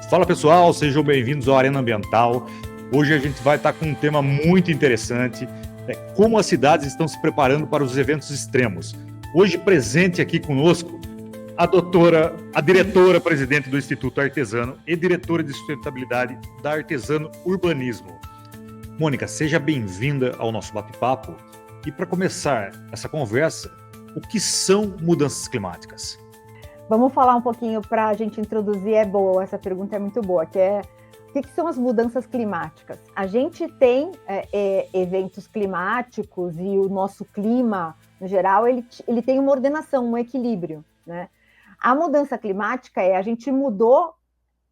Fala pessoal, sejam bem-vindos ao Arena Ambiental. Hoje a gente vai estar com um tema muito interessante, como as cidades estão se preparando para os eventos extremos. Hoje presente aqui conosco a diretora-presidente do Instituto Artesano e diretora de sustentabilidade da Artesano Urbanismo. Mônica, seja bem-vinda ao nosso bate-papo. E para começar essa conversa, o que são mudanças climáticas? Vamos falar um pouquinho para a gente introduzir, essa pergunta é muito boa, que é o que são as mudanças climáticas? A gente tem eventos climáticos e o nosso clima, no geral, ele tem uma ordenação, um equilíbrio, né? A mudança climática a gente mudou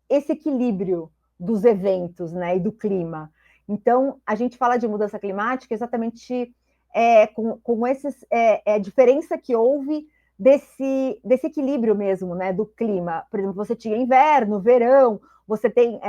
esse equilíbrio dos eventos, né, e do clima. Então, a gente fala de mudança climática exatamente com a diferença que houve desse equilíbrio mesmo, né, do clima. Por exemplo, você tinha inverno, verão, você tem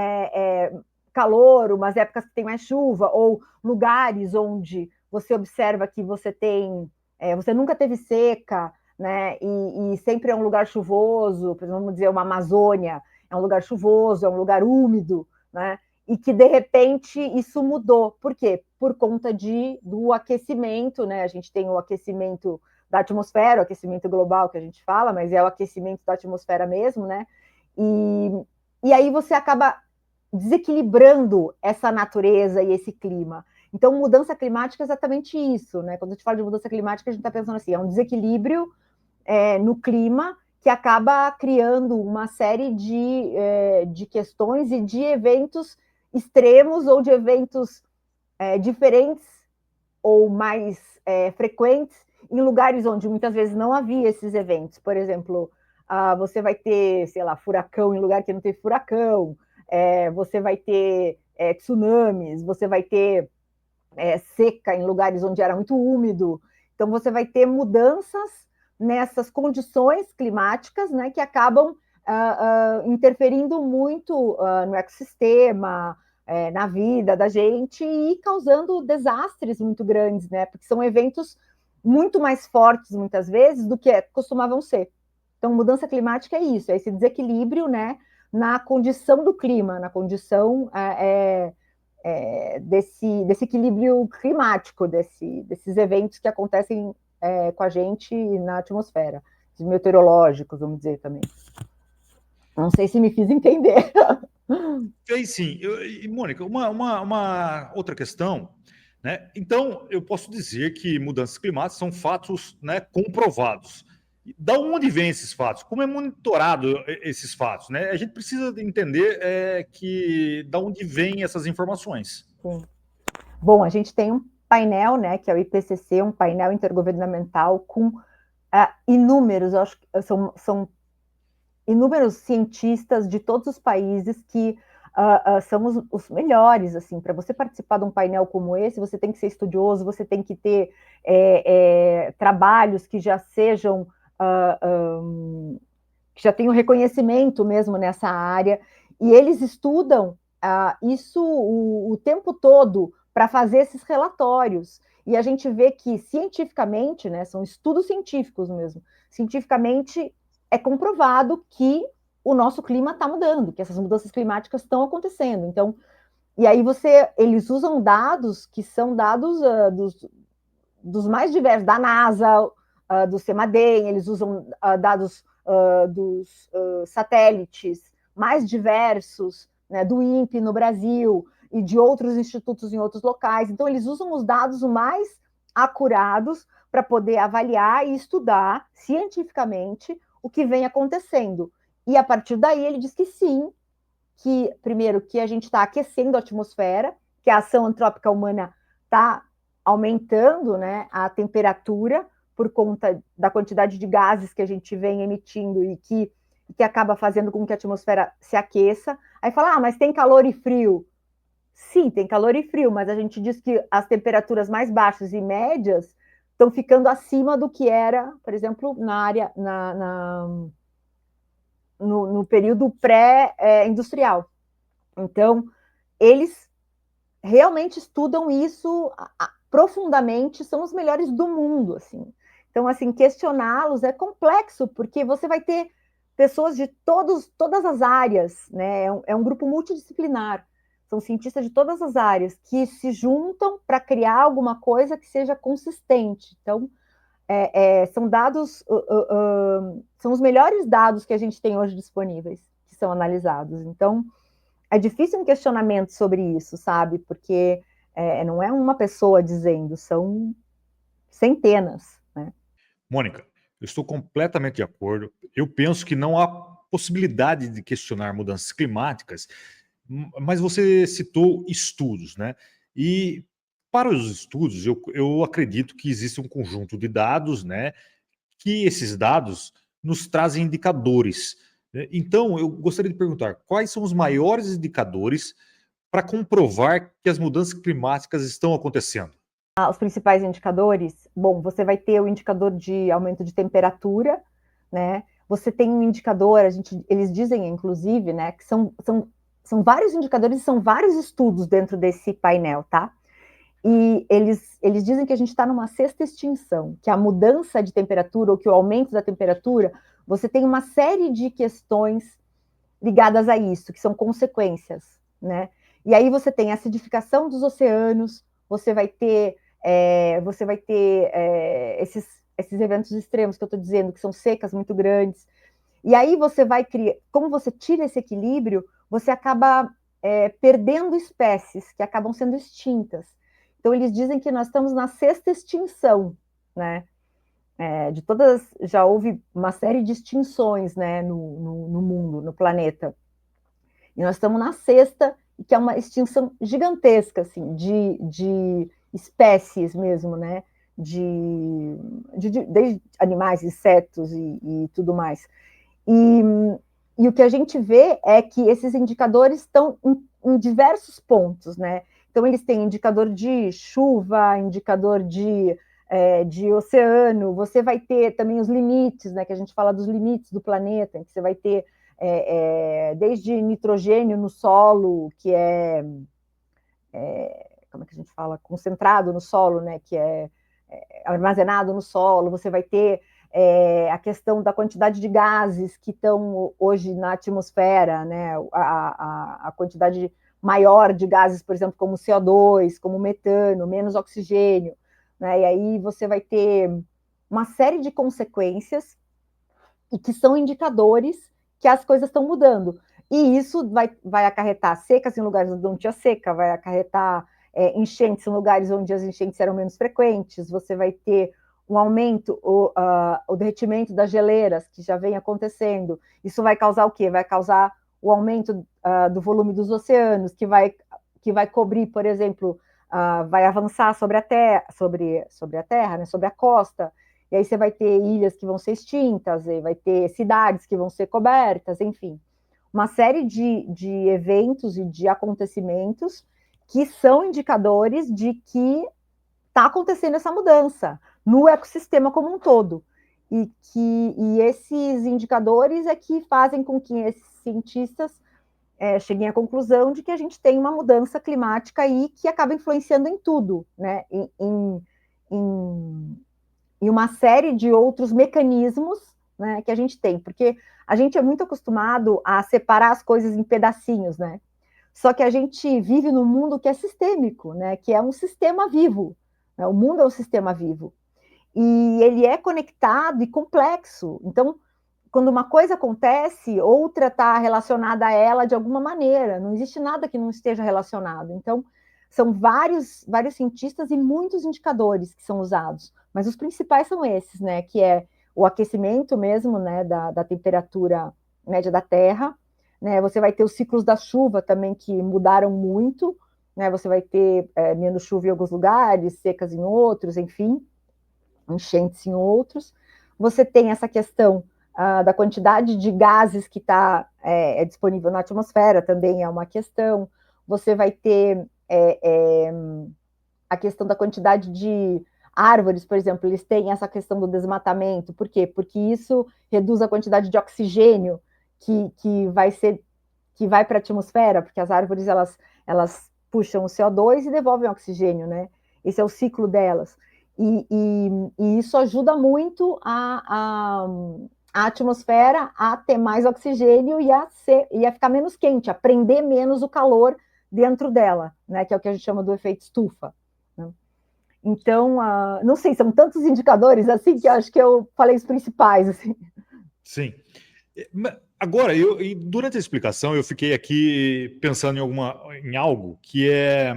calor, umas épocas que tem mais chuva, ou lugares onde você observa que você tem, você nunca teve seca, né, e sempre é um lugar chuvoso, por exemplo, vamos dizer, uma Amazônia, é um lugar chuvoso, é um lugar úmido, né, e que, de repente, isso mudou. Por quê? Por conta do aquecimento, né, a gente tem o aquecimento da atmosfera, o aquecimento global que a gente fala, mas é o aquecimento da atmosfera mesmo, né? E aí você acaba desequilibrando essa natureza e esse clima. Então, mudança climática é exatamente isso, né? Quando a gente fala de mudança climática, a gente está pensando assim, é um desequilíbrio no clima que acaba criando uma série de questões e de eventos extremos ou de eventos diferentes ou mais frequentes em lugares onde muitas vezes não havia esses eventos. Por exemplo, você vai ter, sei lá, furacão em lugar que não teve furacão, você vai ter tsunamis, você vai ter seca em lugares onde era muito úmido. Então, você vai ter mudanças nessas condições climáticas, né, que acabam interferindo muito no ecossistema, na vida da gente e causando desastres muito grandes, né? Porque são eventos muito mais fortes, muitas vezes, do que costumavam ser. Então, mudança climática é isso, é esse desequilíbrio, né, na condição do clima, na condição desse equilíbrio climático, desses eventos que acontecem com a gente na atmosfera, os meteorológicos, vamos dizer também. Não sei se me fiz entender. Fez sim. E, Mônica, uma outra questão, né? Então, eu posso dizer que mudanças climáticas são fatos, né, comprovados. Da onde vêm esses fatos? Como é monitorado esses fatos? Né? A gente precisa entender da onde vêm essas informações. Sim. Bom, a gente tem um painel, né, que é o IPCC, um painel intergovernamental com inúmeros, acho que são inúmeros cientistas de todos os países que são os melhores, assim, para você participar de um painel como esse, você tem que ser estudioso, você tem que ter trabalhos que já sejam, que já tenham reconhecimento mesmo nessa área, e eles estudam isso o tempo todo para fazer esses relatórios, e a gente vê que cientificamente, né, são estudos científicos mesmo, cientificamente é comprovado que o nosso clima está mudando, que essas mudanças climáticas estão acontecendo. Então, e aí eles usam dados que são dados dos mais diversos, da NASA, do CEMADEM, eles usam dados dos satélites mais diversos, né, do INPE no Brasil e de outros institutos em outros locais. Então, eles usam os dados mais acurados para poder avaliar e estudar cientificamente o que vem acontecendo. E a partir daí ele diz que sim, que primeiro que a gente está aquecendo a atmosfera, que a ação antrópica humana está aumentando, né, a temperatura por conta da quantidade de gases que a gente vem emitindo e que acaba fazendo com que a atmosfera se aqueça. Aí fala, mas tem calor e frio. Sim, tem calor e frio, mas a gente diz que as temperaturas mais baixas e médias estão ficando acima do que era, por exemplo, na área, no período pré-industrial. Então, eles realmente estudam isso profundamente, são os melhores do mundo, assim. Então, assim, questioná-los é complexo, porque você vai ter pessoas de todas as áreas, né? É um grupo multidisciplinar. São cientistas de todas as áreas que se juntam para criar alguma coisa que seja consistente. Então, são dados, são os melhores dados que a gente tem hoje disponíveis, que são analisados. Então, é difícil um questionamento sobre isso, sabe? Porque não é uma pessoa dizendo, são centenas, né? Mônica, eu estou completamente de acordo. Eu penso que não há possibilidade de questionar mudanças climáticas, mas você citou estudos, né? E para os estudos, eu acredito que existe um conjunto de dados, né? Que esses dados nos trazem indicadores, né? Então, eu gostaria de perguntar quais são os maiores indicadores para comprovar que as mudanças climáticas estão acontecendo? Os principais indicadores, bom, você vai ter o indicador de aumento de temperatura, né? Você tem um indicador, eles dizem, inclusive, né, que são vários indicadores, são vários estudos dentro desse painel, tá? E eles dizem que a gente está numa sexta extinção, que a mudança de temperatura ou que o aumento da temperatura, você tem uma série de questões ligadas a isso, que são consequências, né? E aí você tem a acidificação dos oceanos, você vai ter esses eventos extremos que eu estou dizendo, que são secas muito grandes. E aí você vai criar, como você tira esse equilíbrio, você acaba perdendo espécies que acabam sendo extintas. Então eles dizem que nós estamos na sexta extinção, né? De todas, já houve uma série de extinções, né, no mundo, no planeta. E nós estamos na sexta, que é uma extinção gigantesca, assim, de espécies mesmo, né? Desde animais, insetos e tudo mais. E, e o que a gente vê é que esses indicadores estão em diversos pontos, né? Então, eles têm indicador de chuva, indicador de oceano, você vai ter também os limites, né? Que a gente fala dos limites do planeta, que você vai ter desde nitrogênio no solo, que como é que a gente fala? Concentrado no solo, né? Que é armazenado no solo, você vai ter a questão da quantidade de gases que estão hoje na atmosfera, né? A quantidade maior de gases, por exemplo, como CO2, como metano, menos oxigênio, né? E aí você vai ter uma série de consequências e que são indicadores que as coisas estão mudando. E isso vai acarretar secas em lugares onde não tinha seca, vai acarretar enchentes em lugares onde as enchentes eram menos frequentes, você vai ter um aumento, o derretimento das geleiras, que já vem acontecendo. Isso vai causar o quê? Vai causar o aumento do volume dos oceanos, que vai cobrir, por exemplo, vai avançar sobre a terra, sobre a terra, né, sobre a costa, e aí você vai ter ilhas que vão ser extintas, e vai ter cidades que vão ser cobertas, enfim. Uma série de eventos e de acontecimentos que são indicadores de que está acontecendo essa mudança no ecossistema como um todo. E esses indicadores é que fazem com que esses cientistas cheguem à conclusão de que a gente tem uma mudança climática aí que acaba influenciando em tudo, né? E uma série de outros mecanismos, né, que a gente tem, porque a gente é muito acostumado a separar as coisas em pedacinhos, né? Só que a gente vive num mundo que é sistêmico, né? Que é um sistema vivo. Né? O mundo é um sistema vivo. E ele é conectado e complexo. Então, quando uma coisa acontece, outra está relacionada a ela de alguma maneira. Não existe nada que não esteja relacionado. Então, são vários cientistas e muitos indicadores que são usados. Mas os principais são esses, né? Que é o aquecimento mesmo, né? Da temperatura média da Terra. Né? Você vai ter os ciclos da chuva também que mudaram muito. Né? Você vai ter menos chuva em alguns lugares, secas em outros, enfim, enchentes em outros. Você tem essa questão da quantidade de gases que está disponível na atmosfera, também é uma questão. Você vai ter a questão da quantidade de árvores, por exemplo, eles têm essa questão do desmatamento. Por quê? Porque isso reduz a quantidade de oxigênio que vai para a atmosfera, porque as árvores elas puxam o CO2 e devolvem oxigênio, né? Esse é o ciclo delas. E isso ajuda muito a atmosfera a ter mais oxigênio e a ficar menos quente, a prender menos o calor dentro dela, né? Que é o que a gente chama do efeito estufa. Né? Então, não sei, são tantos indicadores assim que eu acho que eu falei os principais. Assim. Sim. Agora, durante a explicação, eu fiquei aqui pensando em algo que é,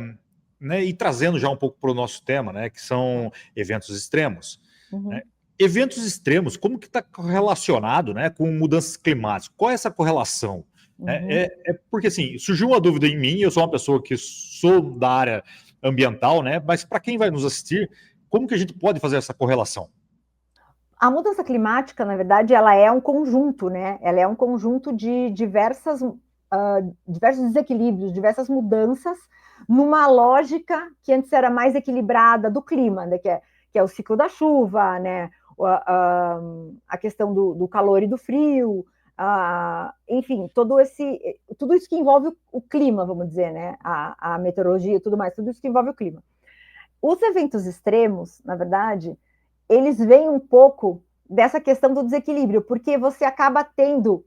né, e trazendo já um pouco para o nosso tema, né, que são eventos extremos. Uhum. Né? Eventos extremos, como que está relacionado, né, com mudanças climáticas? Qual é essa correlação? Uhum. Porque, assim, surgiu uma dúvida em mim, eu sou uma pessoa que sou da área ambiental, né, mas para quem vai nos assistir, como que a gente pode fazer essa correlação? A mudança climática, na verdade, ela é um conjunto, né? Ela é um conjunto de diversos desequilíbrios, diversas mudanças, numa lógica que antes era mais equilibrada do clima, né? Que é o ciclo da chuva, né? A questão do calor e do frio, enfim, tudo isso que envolve o clima, vamos dizer, né? A meteorologia e tudo mais, tudo isso que envolve o clima. Os eventos extremos, na verdade, eles vêm um pouco dessa questão do desequilíbrio, porque você acaba tendo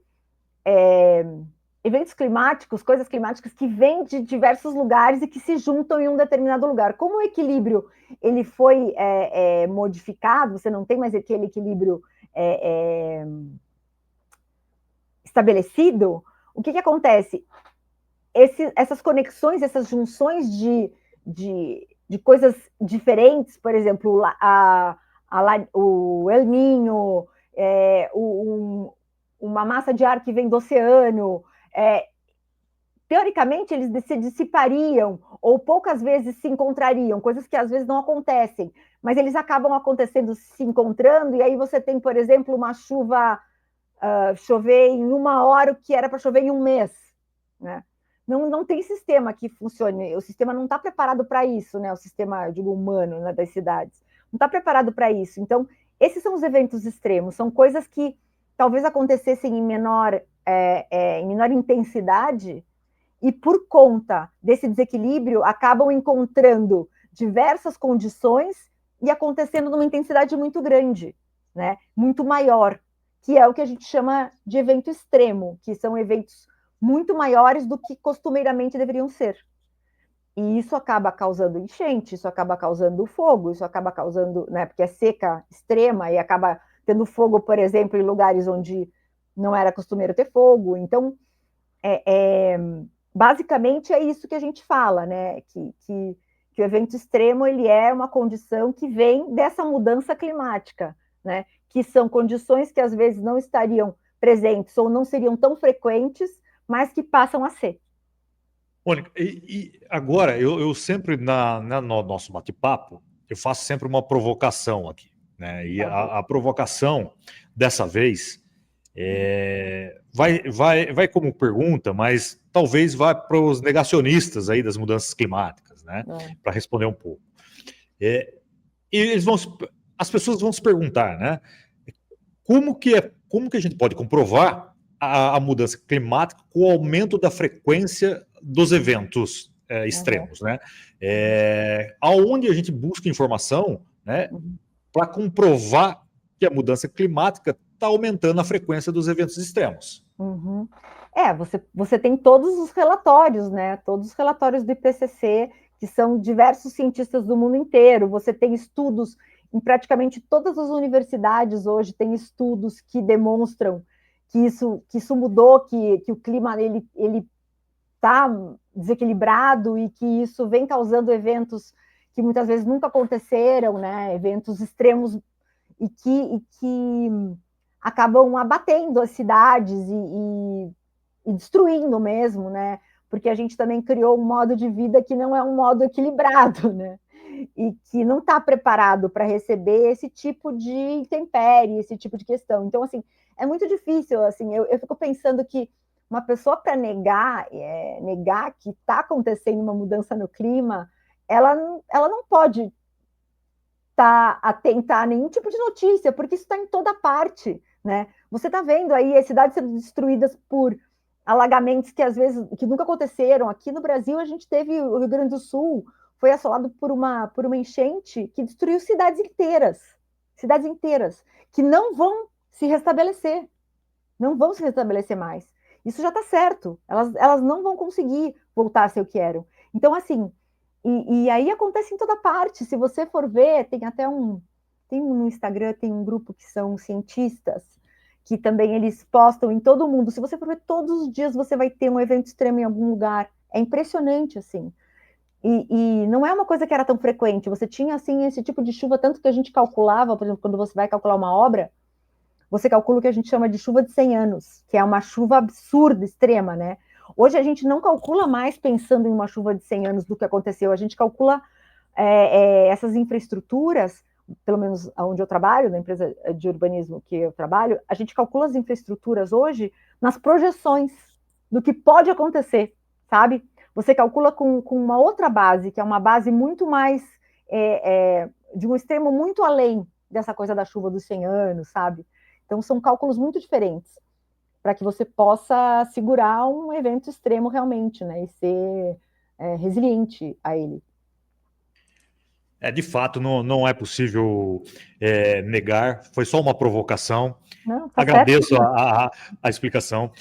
eventos climáticos, coisas climáticas que vêm de diversos lugares e que se juntam em um determinado lugar. Como o equilíbrio ele foi modificado, você não tem mais aquele equilíbrio estabelecido, o que acontece? Essas conexões, essas junções de coisas diferentes, por exemplo, o El Niño, uma massa de ar que vem do oceano, teoricamente eles se dissipariam ou poucas vezes se encontrariam, coisas que às vezes não acontecem, mas eles acabam acontecendo, se encontrando, e aí você tem, por exemplo, uma chuva, chover em 1 hora o que era para chover em 1 mês, né? Não tem sistema que funcione, o sistema não está preparado para isso, né? O sistema, eu digo, humano, né, das cidades, não está preparado para isso. Então, esses são os eventos extremos, são coisas que talvez acontecessem em menor intensidade, e por conta desse desequilíbrio, acabam encontrando diversas condições e acontecendo numa intensidade muito grande, né? Muito maior, que é o que a gente chama de evento extremo, que são eventos muito maiores do que costumeiramente deveriam ser. E isso acaba causando enchente, isso acaba causando fogo, isso acaba causando, né, porque é seca extrema e acaba tendo fogo, por exemplo, em lugares onde não era costumeiro ter fogo. Então, basicamente é isso que a gente fala, né, que o evento extremo ele é uma condição que vem dessa mudança climática, né, que são condições que às vezes não estariam presentes ou não seriam tão frequentes, mas que passam a ser. Mônica, e agora, eu sempre, no nosso bate-papo, eu faço sempre uma provocação aqui, né? E a provocação, dessa vez, vai como pergunta, mas talvez vá para os negacionistas aí das mudanças climáticas, né? Para responder um pouco. E as pessoas vão se perguntar, né? Como que a gente pode comprovar a mudança climática com o aumento da frequência dos eventos extremos, né? Aonde a gente busca informação, né, para comprovar que a mudança climática está aumentando a frequência dos eventos extremos. Uhum. Você tem todos os relatórios, né? Todos os relatórios do IPCC, que são diversos cientistas do mundo inteiro. Você tem estudos em praticamente todas as universidades hoje, tem estudos que demonstram que isso mudou, que o clima ele está desequilibrado e que isso vem causando eventos que muitas vezes nunca aconteceram, né? Eventos extremos e que acabam abatendo as cidades e destruindo mesmo, né? Porque a gente também criou um modo de vida que não é um modo equilibrado, né? E que não está preparado para receber esse tipo de intempérie, esse tipo de questão. Então, assim, é muito difícil, assim, eu fico pensando que uma pessoa para negar que está acontecendo uma mudança no clima, ela não pode estar atenta a nenhum tipo de notícia, porque isso está em toda parte, né? Você está vendo aí as cidades sendo destruídas por alagamentos que às vezes que nunca aconteceram. Aqui no Brasil a gente teve o Rio Grande do Sul foi assolado por uma enchente que destruiu cidades inteiras que não vão se restabelecer, não vão se restabelecer mais. Isso já está certo, elas não vão conseguir voltar a ser o que eram. Então, assim, e aí acontece em toda parte. Se você for ver, tem no Instagram, tem um grupo que são cientistas, que também eles postam em todo mundo. Se você for ver, todos os dias você vai ter um evento extremo em algum lugar. É impressionante, assim. E não é uma coisa que era tão frequente. Você tinha, assim, esse tipo de chuva, tanto que a gente calculava, por exemplo, quando você vai calcular uma obra, você calcula o que a gente chama de chuva de 100 anos, que é uma chuva absurda, extrema, né? Hoje a gente não calcula mais pensando em uma chuva de 100 anos do que aconteceu, a gente calcula essas infraestruturas, pelo menos onde eu trabalho, na empresa de urbanismo que eu trabalho, a gente calcula as infraestruturas hoje nas projeções do que pode acontecer, sabe? Você calcula com uma outra base, que é uma base muito mais de um extremo muito além dessa coisa da chuva dos 100 anos, sabe? Então, são cálculos muito diferentes para que você possa segurar um evento extremo realmente, né? E ser resiliente a ele. De fato, não é possível negar, foi só uma provocação. Não, tá certo. Agradeço a explicação.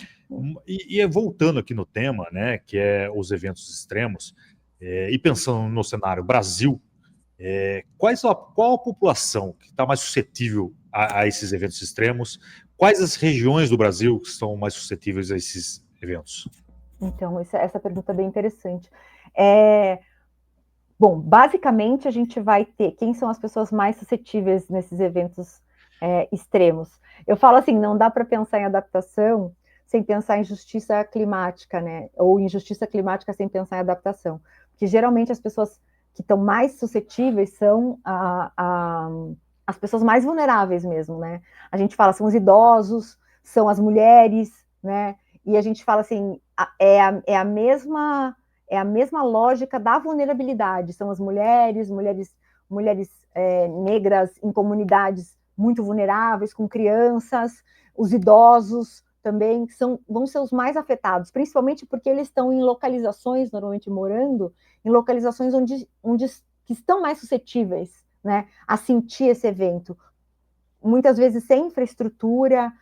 E voltando aqui no tema, né, que é os eventos extremos, e pensando no cenário Brasil, qual a população que está mais suscetível a esses eventos extremos? Quais as regiões do Brasil que estão mais suscetíveis a esses eventos? Então, essa pergunta é bem interessante. Bom, basicamente a gente vai ter quem são as pessoas mais suscetíveis nesses eventos extremos. Eu falo assim, não dá para pensar em adaptação sem pensar em justiça climática, né? Ou em justiça climática sem pensar em adaptação. Porque geralmente as pessoas que estão mais suscetíveis são as pessoas mais vulneráveis mesmo, né? A gente fala, são os idosos, são as mulheres, né? E a gente fala assim, é a mesma lógica da vulnerabilidade. São as mulheres negras em comunidades muito vulneráveis, com crianças, os idosos também vão ser os mais afetados, principalmente porque eles estão em localizações, normalmente morando, em localizações onde que estão mais suscetíveis, né, a sentir esse evento. Muitas vezes sem infraestrutura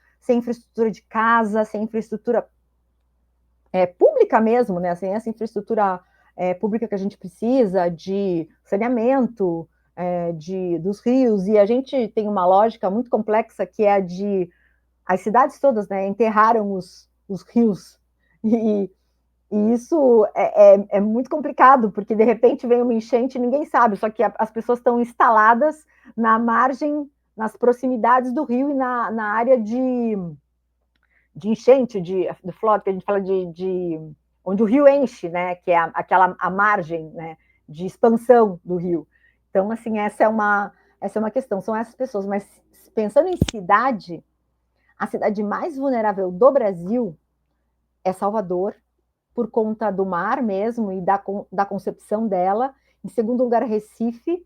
de casa, sem infraestrutura pública mesmo, né? Assim, essa infraestrutura pública que a gente precisa de saneamento, dos rios, e a gente tem uma lógica muito complexa que é a de as cidades todas, né, enterraram os rios, e, e isso é muito complicado, porque de repente vem uma enchente e ninguém sabe, só que as pessoas estão instaladas na margem, nas proximidades do rio e na área de enchente, de flood, que a gente fala onde o rio enche, né, que é a margem, né, de expansão do rio. Então, assim, essa é uma questão, são essas pessoas. Mas pensando em cidade, a cidade mais vulnerável do Brasil é Salvador, por conta do mar mesmo e da concepção dela. Em segundo lugar, Recife.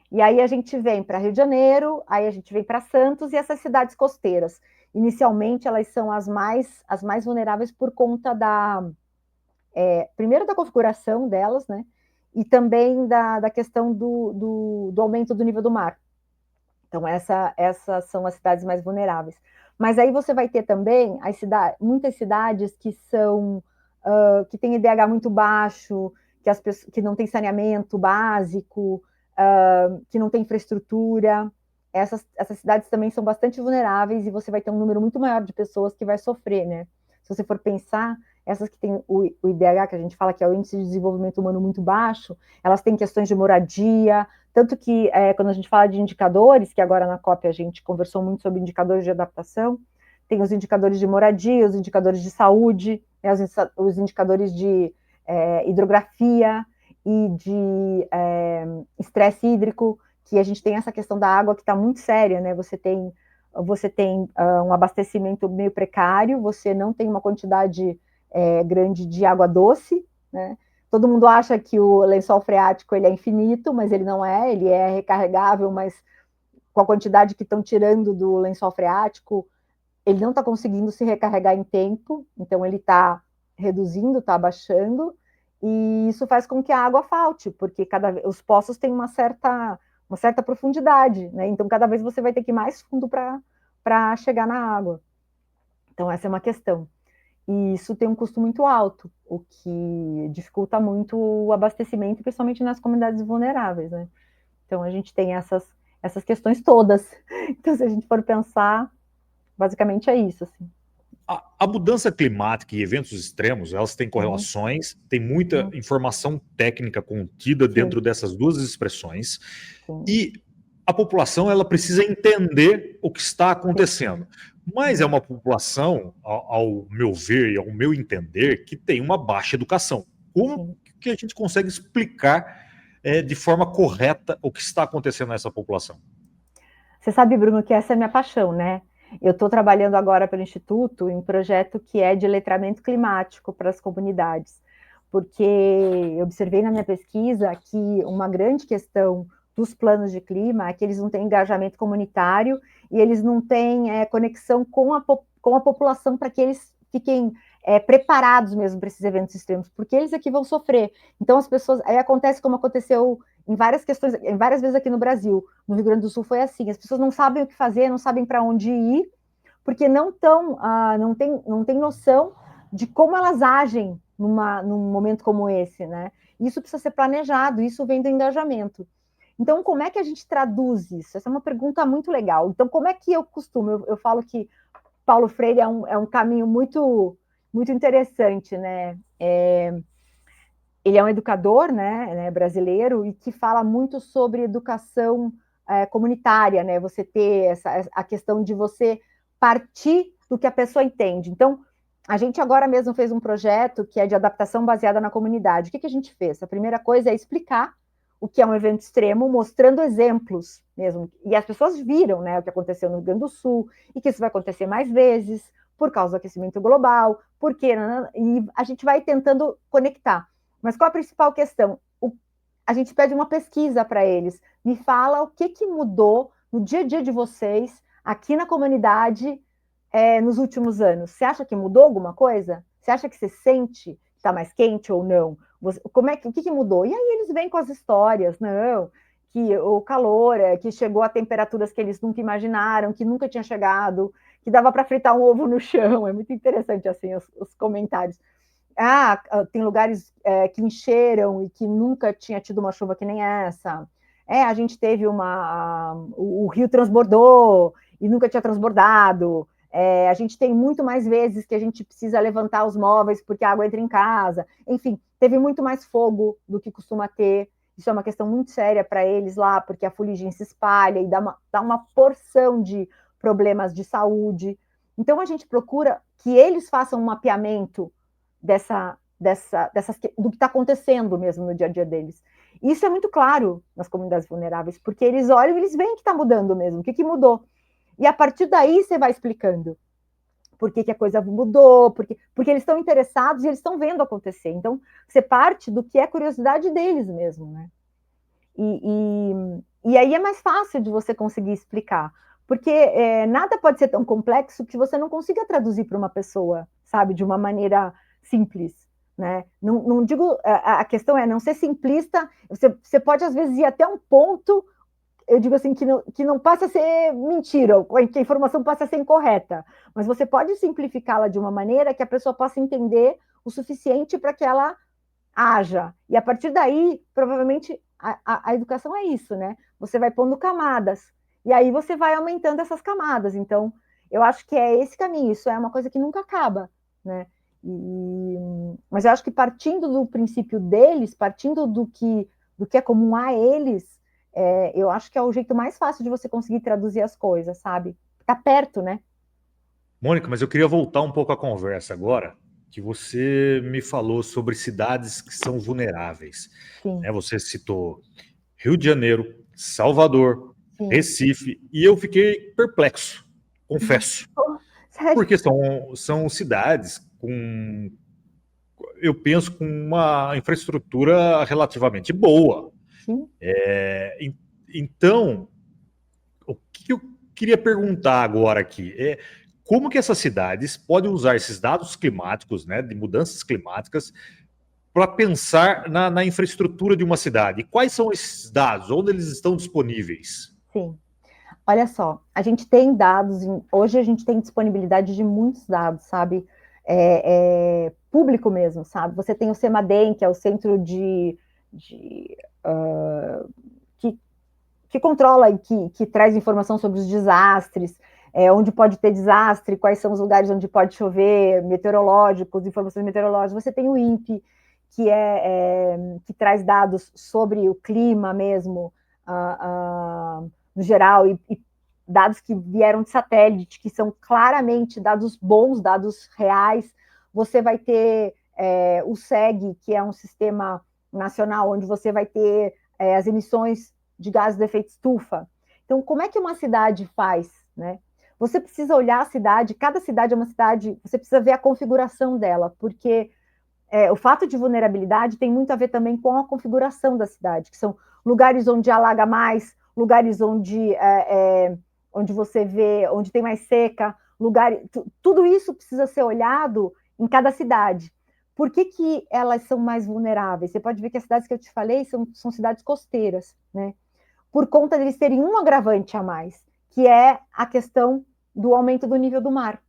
E aí a gente vem para Rio de Janeiro, aí a gente vem para Santos e essas cidades costeiras. Inicialmente, elas são as mais vulneráveis por conta primeiro da configuração delas, né? E também da questão do aumento do nível do mar. Então, essas são as cidades mais vulneráveis. Mas aí você vai ter também muitas cidades que têm IDH muito baixo, que não tem saneamento básico, que não tem infraestrutura. Essas cidades também são bastante vulneráveis e você vai ter um número muito maior de pessoas que vai sofrer, né? Se você for pensar, essas que têm o IDH, que a gente fala que é o Índice de Desenvolvimento Humano muito baixo, elas têm questões de moradia, tanto que quando a gente fala de indicadores, que agora na COP a gente conversou muito sobre indicadores de adaptação, tem os indicadores de moradia, os indicadores de saúde, né, os indicadores de hidrografia e de estresse hídrico, que a gente tem essa questão da água que está muito séria, né? Você tem um abastecimento meio precário, você não tem uma quantidade grande de água doce, né? Todo mundo acha que o lençol freático ele é infinito, mas ele não é, ele é recarregável, mas com a quantidade que estão tirando do lençol freático, ele não está conseguindo se recarregar em tempo, então ele está reduzindo, está abaixando, e isso faz com que a água falte, porque os poços têm uma certa profundidade, né? Então cada vez você vai ter que ir mais fundo para para chegar na água. Então, essa é uma questão. E isso tem um custo muito alto, o que dificulta muito o abastecimento, principalmente nas comunidades vulneráveis, né? Então, a gente tem essas questões todas. Então, se a gente for pensar, basicamente é isso, assim. A mudança climática e eventos extremos, elas têm correlações, tem muita informação técnica contida dentro dessas duas expressões, e a população ela precisa entender o que está acontecendo. Mas é uma população, ao meu ver e ao meu entender, que tem uma baixa educação. Como que a gente consegue explicar de forma correta o que está acontecendo nessa população? Você sabe, Bruno, que essa é a minha paixão, né? Eu estou trabalhando agora pelo Instituto em um projeto que é de letramento climático para as comunidades, porque eu observei na minha pesquisa que uma grande questão dos planos de clima é que eles não têm engajamento comunitário e eles não têm conexão com a população para que eles fiquem preparados mesmo para esses eventos extremos, porque eles aqui vão sofrer. Então as pessoas, aí acontece como aconteceu em várias questões, em várias vezes aqui no Brasil, no Rio Grande do Sul foi assim, as pessoas não sabem o que fazer, não sabem para onde ir, porque não tem noção de como elas agem num momento como esse, né? Isso precisa ser planejado, isso vem do engajamento. Então, como é que a gente traduz isso? Essa é uma pergunta muito legal. Então, como é que eu costumo? Eu falo que Paulo Freire é um caminho muito, muito interessante, né? Ele é um educador, né, brasileiro, e que fala muito sobre educação comunitária, né? Você ter a questão de você partir do que a pessoa entende. Então, a gente agora mesmo fez um projeto que é de adaptação baseada na comunidade. O que a gente fez? A primeira coisa é explicar o que é um evento extremo, mostrando exemplos mesmo. E as pessoas viram, né, o que aconteceu no Rio Grande do Sul, e que isso vai acontecer mais vezes, por causa do aquecimento global, porque e a gente vai tentando conectar. Mas qual a principal questão? A gente pede uma pesquisa para eles. Me fala o que mudou no dia a dia de vocês, aqui na comunidade, nos últimos anos. Você acha que mudou alguma coisa? Você acha que você sente que está mais quente ou não? O que mudou? E aí eles vêm com as histórias, não, que o calor, que chegou a temperaturas que eles nunca imaginaram, que nunca tinha chegado, que dava para fritar um ovo no chão. É muito interessante assim os comentários. Tem lugares que encheram e que nunca tinha tido uma chuva que nem essa. A gente teve o rio transbordou e nunca tinha transbordado. A gente tem muito mais vezes que a gente precisa levantar os móveis porque a água entra em casa. Enfim, teve muito mais fogo do que costuma ter. Isso é uma questão muito séria para eles lá, porque a fuligem se espalha e dá uma porção de problemas de saúde. Então, a gente procura que eles façam um mapeamento do que está acontecendo mesmo no dia a dia deles. E isso é muito claro nas comunidades vulneráveis, porque eles olham e eles veem que está mudando mesmo, o que mudou. E a partir daí você vai explicando por que a coisa mudou, porque eles estão interessados e eles estão vendo acontecer. Então, você parte do que é curiosidade deles mesmo, né? E aí é mais fácil de você conseguir explicar, porque nada pode ser tão complexo que você não consiga traduzir para uma pessoa, sabe, de uma maneira simples, né? Não digo, a questão é não ser simplista, você pode às vezes ir até um ponto, eu digo assim, que não passa a ser mentira, que a informação passa a ser incorreta, mas você pode simplificá-la de uma maneira que a pessoa possa entender o suficiente para que ela haja, e a partir daí, provavelmente, a educação é isso, né? Você vai pondo camadas, e aí você vai aumentando essas camadas, então, eu acho que é esse caminho, isso é uma coisa que nunca acaba, né? Mas eu acho que partindo do princípio deles, partindo do que é comum a eles, eu acho que é o jeito mais fácil de você conseguir traduzir as coisas, sabe? Tá perto, né? Mônica, mas eu queria voltar um pouco à conversa agora, que você me falou sobre cidades que são vulneráveis. Sim. Você citou Rio de Janeiro, Salvador, Sim. Recife, e eu fiquei perplexo, confesso. Sério? Porque são cidades com, eu penso, com uma infraestrutura relativamente boa. Sim. Então, o que eu queria perguntar agora aqui é como que essas cidades podem usar esses dados climáticos, né, de mudanças climáticas, para pensar na infraestrutura de uma cidade. E quais são esses dados? Onde eles estão disponíveis? Sim. Olha só, a gente tem dados, hoje a gente tem disponibilidade de muitos dados, sabe? Público mesmo, sabe? Você tem o CEMADEM, que é o centro de que, que controla e que traz informação sobre os desastres, onde pode ter desastre, quais são os lugares onde pode chover, meteorológicos, informações meteorológicas. Você tem o INPE, que traz dados sobre o clima mesmo, no geral, e dados que vieram de satélite, que são claramente dados bons, dados reais. Você vai ter o SEG, que é um sistema nacional, onde você vai ter as emissões de gases de efeito estufa. Então, como é que uma cidade faz, né? Você precisa olhar a cidade, cada cidade é uma cidade, você precisa ver a configuração dela, porque o fato de vulnerabilidade tem muito a ver também com a configuração da cidade, que são lugares onde alaga mais, lugares onde você vê, onde tem mais seca, tudo isso precisa ser olhado em cada cidade. Por que elas são mais vulneráveis? Você pode ver que as cidades que eu te falei são cidades costeiras, né? Por conta de eles terem um agravante a mais, que é a questão do aumento do nível do mar,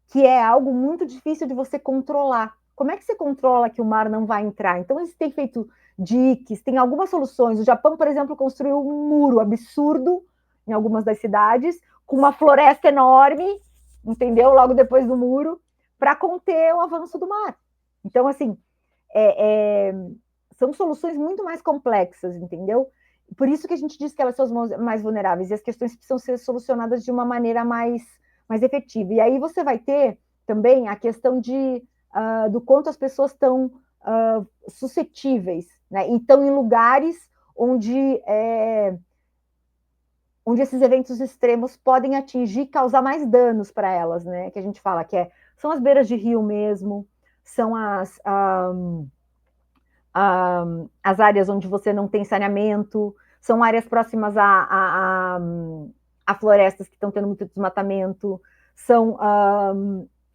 que é algo muito difícil de você controlar. Como é que você controla que o mar não vai entrar? Então, eles têm feito diques, tem algumas soluções. O Japão, por exemplo, construiu um muro absurdo em algumas das cidades, com uma floresta enorme, entendeu? Logo depois do muro, para conter o avanço do mar. Então, assim, são soluções muito mais complexas, entendeu? Por isso que a gente diz que elas são mais vulneráveis, e as questões precisam ser solucionadas de uma maneira mais efetiva. E aí você vai ter também a questão do quanto as pessoas estão suscetíveis, né? Então, em lugares onde esses eventos extremos podem atingir, causar mais danos para elas, né? Que a gente fala que são as beiras de rio mesmo, são as áreas onde você não tem saneamento, são áreas próximas a florestas que estão tendo muito desmatamento,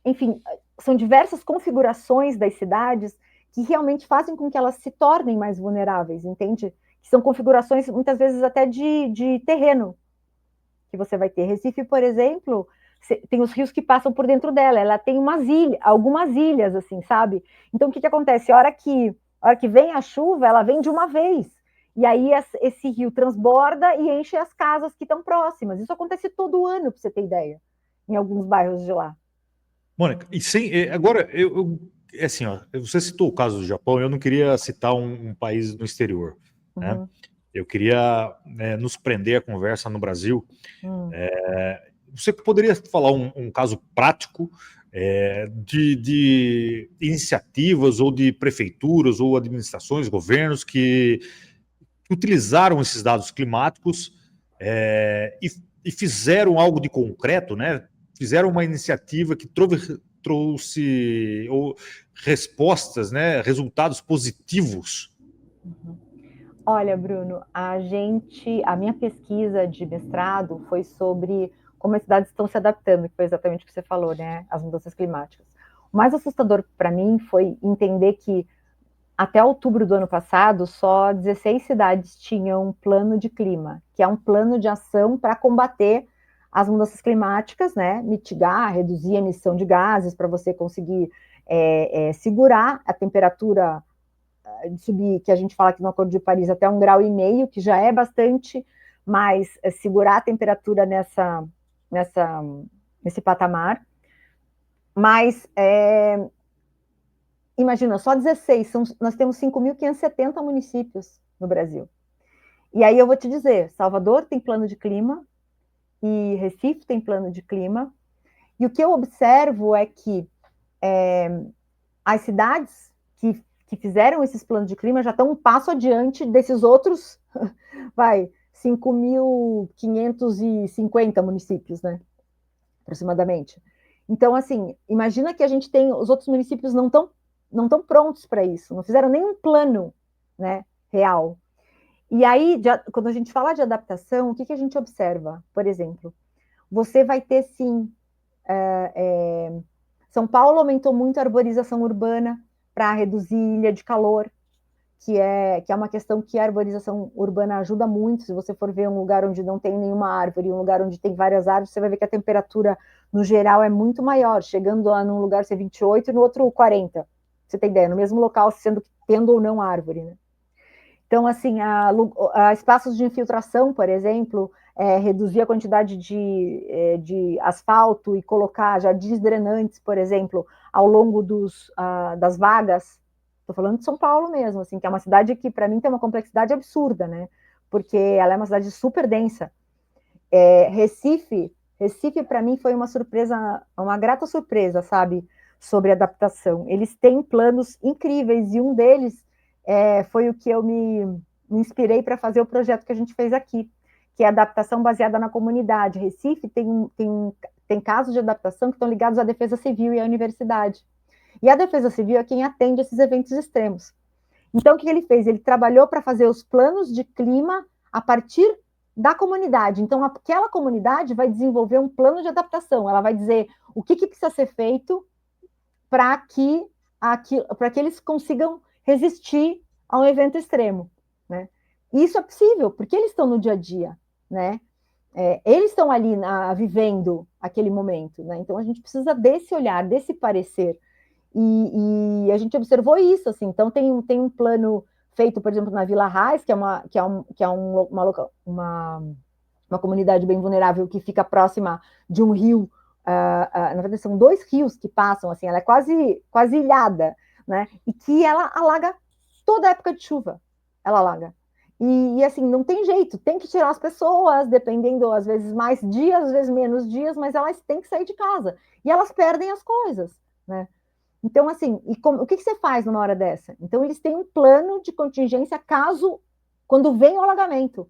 enfim, são diversas configurações das cidades que realmente fazem com que elas se tornem mais vulneráveis, entende? Que são configurações, muitas vezes, até de terreno que você vai ter. Recife, por exemplo, tem os rios que passam por dentro dela, ela tem algumas ilhas, assim, sabe? Então, o que acontece? A hora que vem a chuva, ela vem de uma vez. E aí esse rio transborda e enche as casas que estão próximas. Isso acontece todo ano, para você ter ideia, em alguns bairros de lá. Mônica, e agora, assim, ó, você citou o caso do Japão, eu não queria citar um país no exterior, né? Uhum. Eu queria nos prender a conversa no Brasil. Hum. Você poderia falar um caso prático de iniciativas ou de prefeituras ou administrações, governos que utilizaram esses dados climáticos e fizeram algo de concreto, né? Fizeram uma iniciativa que trouxe respostas, né? Resultados positivos. Uhum. Olha, Bruno, a minha pesquisa de mestrado foi sobre como as cidades estão se adaptando, que foi exatamente o que você falou, né? As mudanças climáticas. O mais assustador para mim foi entender que até outubro do ano passado, só 16 cidades tinham um plano de clima, que é um plano de ação para combater as mudanças climáticas, né? Mitigar, reduzir a emissão de gases para você conseguir segurar a temperatura de subir, que a gente fala aqui no Acordo de Paris, até 1,5 graus, que já é bastante, mas segurar a temperatura nesse patamar. Mas imagina, só 16, nós temos 5.570 municípios no Brasil. E aí eu vou te dizer, Salvador tem plano de clima e Recife tem plano de clima. E o que eu observo é que as cidades que fizeram esses planos de clima já estão um passo adiante desses outros, 5.550 municípios, né? Aproximadamente. Então, assim, imagina que a gente tem, os outros municípios não estão prontos para isso, não fizeram nenhum plano, né, real. E aí, quando a gente fala de adaptação, o que a gente observa? Por exemplo, você vai ter, sim, São Paulo aumentou muito a arborização urbana para reduzir ilha de calor. que é uma questão que a arborização urbana ajuda muito. Se você for ver um lugar onde não tem nenhuma árvore, um lugar onde tem várias árvores, você vai ver que a temperatura, no geral, é muito maior, chegando a num lugar ser 28 e no outro 40. Você tem ideia? No mesmo local, tendo ou não árvore, né? Então, assim, a espaços de infiltração, por exemplo, reduzir a quantidade de asfalto e colocar jardins drenantes, por exemplo, ao longo das vagas. Estou falando de São Paulo mesmo, assim, que é uma cidade que, para mim, tem uma complexidade absurda, né? Porque ela é uma cidade super densa. Recife, para mim, foi uma surpresa, uma grata surpresa, sabe? Sobre adaptação. Eles têm planos incríveis, e um deles foi o que eu me inspirei para fazer o projeto que a gente fez aqui, que é adaptação baseada na comunidade. Recife tem casos de adaptação que estão ligados à Defesa Civil e à universidade. E a Defesa Civil é quem atende esses eventos extremos. Então, o que ele fez? Ele trabalhou para fazer os planos de clima a partir da comunidade. Então, aquela comunidade vai desenvolver um plano de adaptação. Ela vai dizer o que precisa ser feito para que eles consigam resistir a um evento extremo, né? E isso é possível, porque eles estão no dia a dia, né? Eles estão ali vivendo aquele momento, né? Então, a gente precisa desse olhar, desse parecer. E a gente observou isso, assim. Então, tem um plano feito, por exemplo, na Vila Raiz, que é uma comunidade bem vulnerável que fica próxima de um rio. Na verdade, são dois rios que passam, assim, ela é quase ilhada, né? E que ela alaga toda a época de chuva, ela alaga. E assim, não tem jeito, tem que tirar as pessoas, dependendo, às vezes mais dias, às vezes menos dias, mas elas têm que sair de casa. E elas perdem as coisas, né? Então, assim, o que você faz numa hora dessa? Então, eles têm um plano de contingência quando vem o alagamento,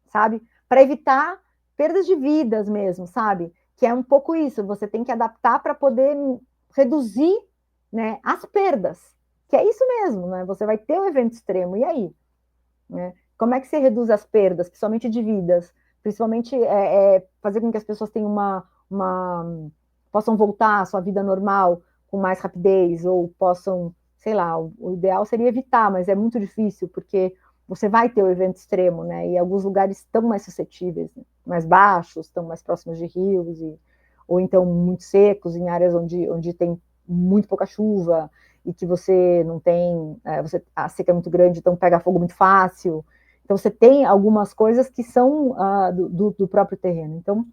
sabe? Para evitar perdas de vidas mesmo, sabe? Que é um pouco isso, você tem que adaptar para poder reduzir, né, as perdas, que é isso mesmo, né? Você vai ter um evento extremo, e aí? Né? Como é que você reduz as perdas, principalmente de vidas? Principalmente fazer com que as pessoas tenham possam voltar à sua vida normal com mais rapidez, ou possam, sei lá, o ideal seria evitar, mas é muito difícil, porque você vai ter o evento extremo, né? E alguns lugares estão mais suscetíveis, né? Mais baixos, estão mais próximos de rios, ou então muito secos, em áreas onde tem muito pouca chuva, e que você não tem, a seca é muito grande, então pega fogo muito fácil. Então você tem algumas coisas que são do próprio terreno. Então,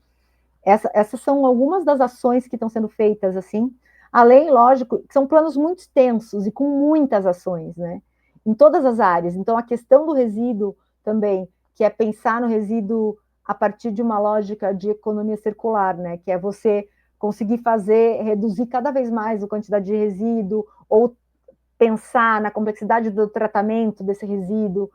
essas são algumas das ações que estão sendo feitas, assim, além, lógico, que são planos muito extensos e com muitas ações, né? Em todas as áreas. Então, a questão do resíduo também, que é pensar no resíduo a partir de uma lógica de economia circular, né? Que é você conseguir reduzir cada vez mais a quantidade de resíduo, ou pensar na complexidade do tratamento desse resíduo.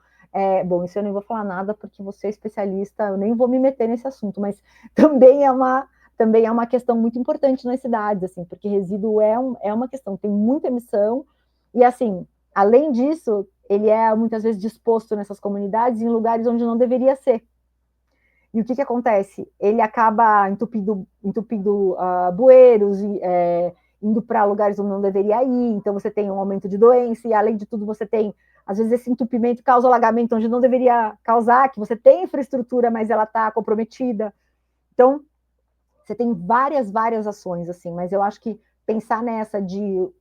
Bom, isso eu nem vou falar nada, porque você é especialista, eu nem vou me meter nesse assunto, mas também é uma questão muito importante nas cidades, assim, porque resíduo é uma questão, tem muita emissão, e assim, além disso, ele é muitas vezes disposto nessas comunidades em lugares onde não deveria ser. E o que acontece? Ele acaba entupindo bueiros, indo para lugares onde não deveria ir, então você tem um aumento de doença, e além de tudo você tem, às vezes, esse entupimento causa alagamento onde não deveria causar, que você tem infraestrutura, mas ela está comprometida. Então, você tem várias ações, assim, mas eu acho que pensar nessa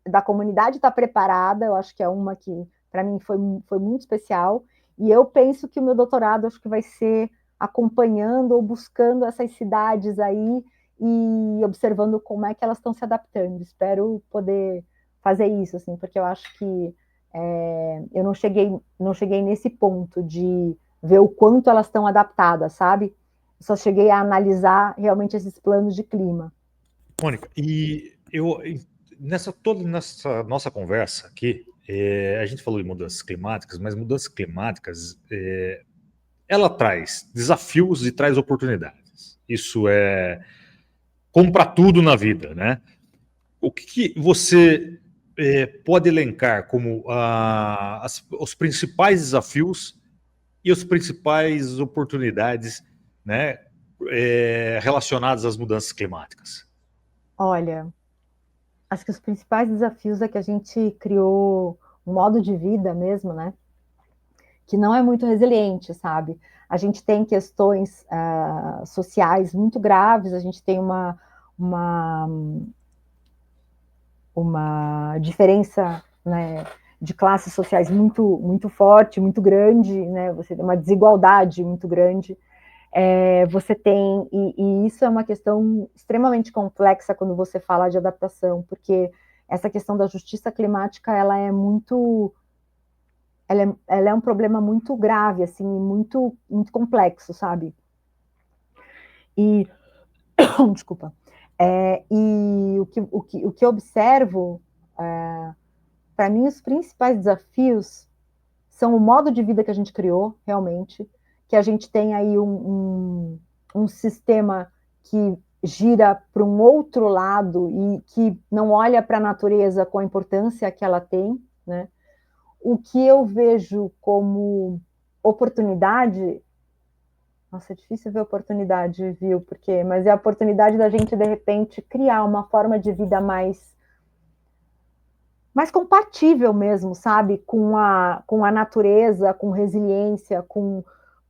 da comunidade estar preparada, eu acho que é uma que, para mim, foi muito especial, e eu penso que o meu doutorado, acho que vai ser acompanhando ou buscando essas cidades aí e observando como é que elas estão se adaptando. Espero poder fazer isso, assim, porque eu acho que eu não cheguei nesse ponto de ver o quanto elas estão adaptadas, sabe? Só cheguei a analisar realmente esses planos de clima. Mônica, e toda nessa nossa conversa aqui, a gente falou de mudanças climáticas, mas mudanças climáticas, ela traz desafios e traz oportunidades. Isso é como para tudo na vida, né? O que você pode elencar como os principais desafios e as principais oportunidades, né, relacionadas às mudanças climáticas? Olha, acho que os principais desafios é que a gente criou um modo de vida mesmo, né? que não é muito resiliente, sabe? A gente tem questões sociais muito graves, a gente tem uma, uma diferença, né, de classes sociais muito forte, muito grande, né? Você tem uma desigualdade muito grande. Você tem, e isso é uma questão extremamente complexa quando você fala de adaptação, porque essa questão da justiça climática, ela é muito, ela é um problema muito grave, assim, muito complexo, sabe? E, desculpa, e o que eu observo, para mim, os principais desafios são o modo de vida que a gente criou, realmente, que a gente tem aí um sistema que gira para um outro lado e que não olha para a natureza com a importância que ela tem, né? O que eu vejo como oportunidade, nossa, é difícil ver oportunidade, viu? Mas é a oportunidade da gente, de repente, criar uma forma de vida mais compatível mesmo, sabe? Com a natureza, com resiliência, com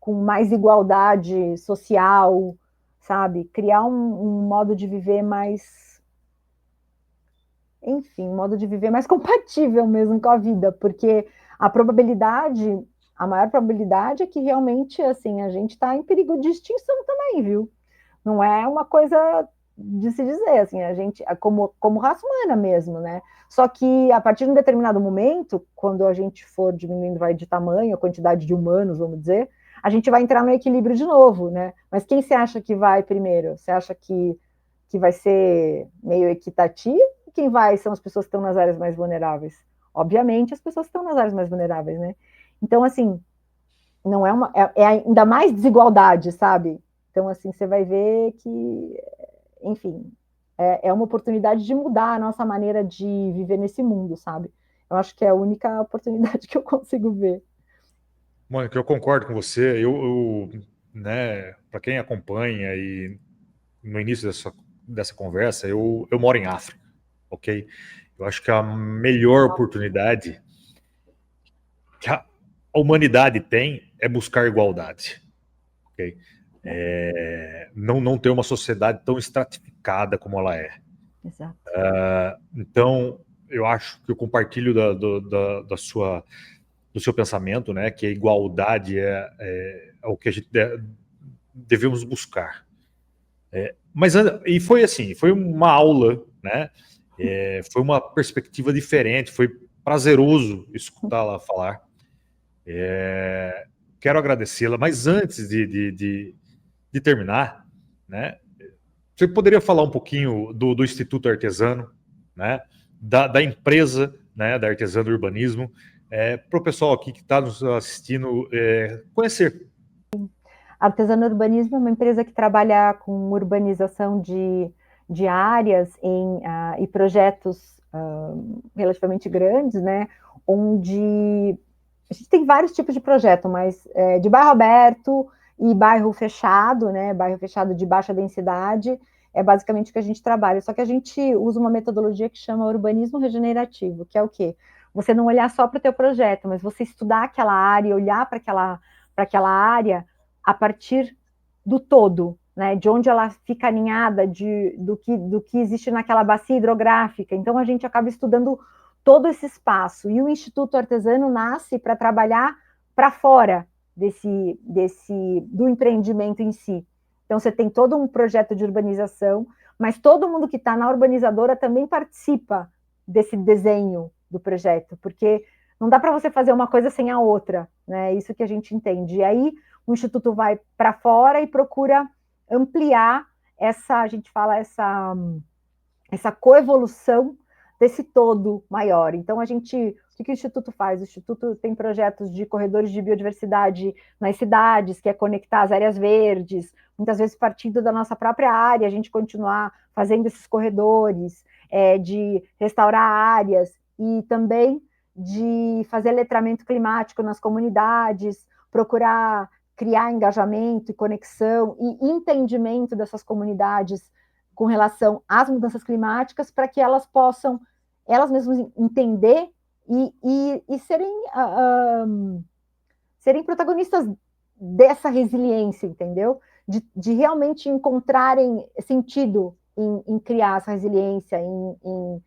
mais igualdade social, sabe? Criar um modo de viver mais, enfim, um modo de viver mais compatível mesmo com a vida, porque a probabilidade, a maior probabilidade é que realmente, assim, a gente está em perigo de extinção também, viu? Não é uma coisa de se dizer, assim, a gente, como raça humana mesmo, né? Só que a partir de um determinado momento, quando a gente for diminuindo, vai de tamanho, a quantidade de humanos, vamos dizer, a gente vai entrar no equilíbrio de novo, né? Mas quem você acha que vai primeiro? Você acha que vai ser meio equitativo? Quem vai são as pessoas que estão nas áreas mais vulneráveis? Obviamente, as pessoas que estão nas áreas mais vulneráveis, né? Então, assim, não é uma. É ainda mais desigualdade, sabe? Então, assim, você vai ver que, enfim, é uma oportunidade de mudar a nossa maneira de viver nesse mundo, sabe? Eu acho que é a única oportunidade que eu consigo ver. Mônica, eu concordo com você. Né, para quem acompanha e no início dessa conversa, eu moro em África, ok? Eu acho que a melhor oportunidade que a humanidade tem é buscar igualdade, ok? Não ter uma sociedade tão estratificada como ela é. Exato. Então, eu acho que eu compartilho da sua, do seu pensamento, né? Que a igualdade é o que a gente devemos buscar. Mas e foi assim, foi uma aula, né? Foi uma perspectiva diferente, foi prazeroso escutá-la falar. Quero agradecê-la, mas antes de terminar, né? Você poderia falar um pouquinho do Instituto Artesano, né? Da empresa, né? Da Artesano Urbanismo, para o pessoal aqui que está nos assistindo conhecer. Artesano Urbanismo é uma empresa que trabalha com urbanização de áreas e projetos relativamente grandes, né? Onde a gente tem vários tipos de projeto, mas de bairro aberto e bairro fechado, né? Bairro fechado de baixa densidade, é basicamente o que a gente trabalha. Só que a gente usa uma metodologia que chama urbanismo regenerativo, que é o quê? Você não olhar só para o teu projeto, mas você estudar aquela área, olhar para aquela área a partir do todo, né? De onde ela fica aninhada, do que existe naquela bacia hidrográfica. Então a gente acaba estudando todo esse espaço. E o Instituto Artesano nasce para trabalhar para fora do empreendimento em si. Então você tem todo um projeto de urbanização, mas todo mundo que está na urbanizadora também participa desse desenho do projeto, porque não dá para você fazer uma coisa sem a outra, né? Isso que a gente entende. E aí o Instituto vai para fora e procura ampliar a gente fala, essa coevolução desse todo maior. Então, o que o Instituto faz? O Instituto tem projetos de corredores de biodiversidade nas cidades, que é conectar as áreas verdes, muitas vezes partindo da nossa própria área, a gente continuar fazendo esses corredores, de restaurar áreas e também de fazer letramento climático nas comunidades, procurar criar engajamento e conexão e entendimento dessas comunidades com relação às mudanças climáticas, para que elas possam, elas mesmas entender e serem serem protagonistas dessa resiliência, entendeu? De realmente encontrarem sentido em criar essa resiliência, em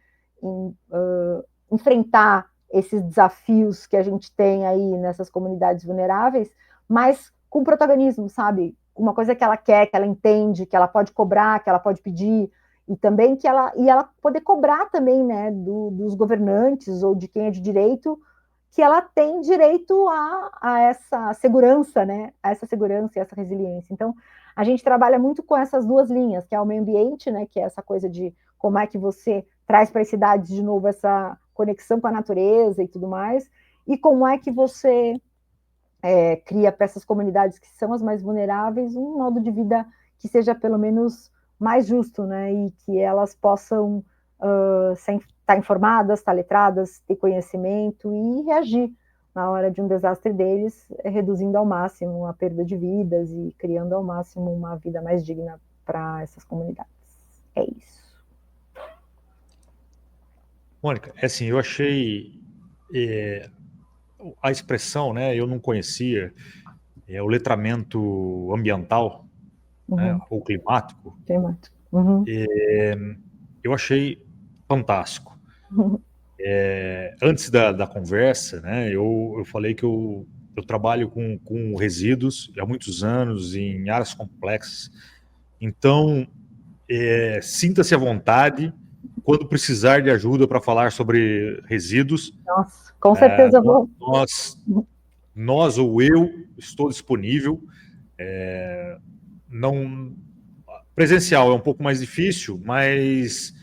enfrentar esses desafios que a gente tem aí nessas comunidades vulneráveis, mas com protagonismo, sabe? Uma coisa que ela quer, que ela entende, que ela pode cobrar, que ela pode pedir, e também que ela poder cobrar também, né, dos governantes ou de quem é de direito, que ela tem direito a essa segurança, né, a essa segurança e essa resiliência. Então, a gente trabalha muito com essas duas linhas, que é o meio ambiente, né, que é essa coisa de como é que você traz para as cidades de novo essa conexão com a natureza e tudo mais, e como é que você cria para essas comunidades que são as mais vulneráveis um modo de vida que seja pelo menos mais justo, né, e que elas possam estar informadas, estar letradas, ter conhecimento e reagir na hora de um desastre deles, reduzindo ao máximo a perda de vidas e criando ao máximo uma vida mais digna para essas comunidades. É isso. Mônica, assim, eu achei a expressão, né, eu não conhecia, o letramento ambiental, né, ou climático, Climático. Uhum. eu achei fantástico. Antes da conversa, né, eu falei que eu trabalho com resíduos há muitos anos em áreas complexas. Então, sinta-se à vontade quando precisar de ajuda para falar sobre resíduos. Nossa, com certeza vou. Nós ou eu estou disponível. Não presencial é um pouco mais difícil, mas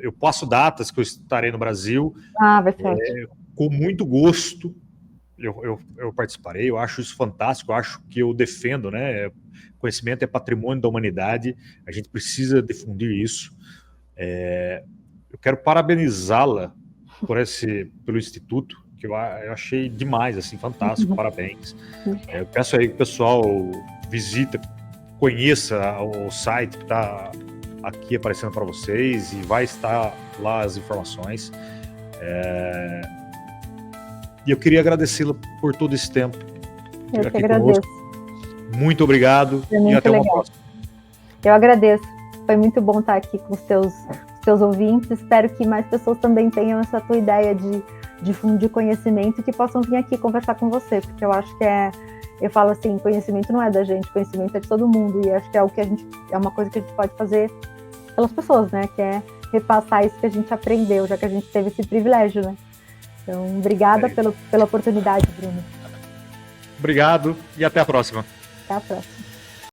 eu passo datas que eu estarei no Brasil. Vai ser ótimo. Com muito gosto eu participarei. Eu acho isso fantástico. Eu acho que eu defendo, né? Conhecimento é patrimônio da humanidade. A gente precisa difundir isso. Eu quero parabenizá-la pelo Instituto, que eu achei demais, assim, fantástico. Parabéns. Eu peço aí que o pessoal visita, conheça o site que está aqui aparecendo para vocês e vai estar lá as informações. E eu queria agradecê-la por todo esse tempo. Eu que agradeço. Muito obrigado e até uma próxima. Eu agradeço. Foi muito bom estar aqui com os teus ouvintes. Espero que mais pessoas também tenham essa tua ideia de difundir conhecimento e que possam vir aqui conversar com você, porque eu acho que eu falo assim, conhecimento não é da gente, conhecimento é de todo mundo, e acho que é uma coisa que a gente pode fazer pelas pessoas, né, que é repassar isso que a gente aprendeu, já que a gente teve esse privilégio, né. Então, obrigada pela oportunidade, Bruno. Obrigado e até a próxima. Até a próxima.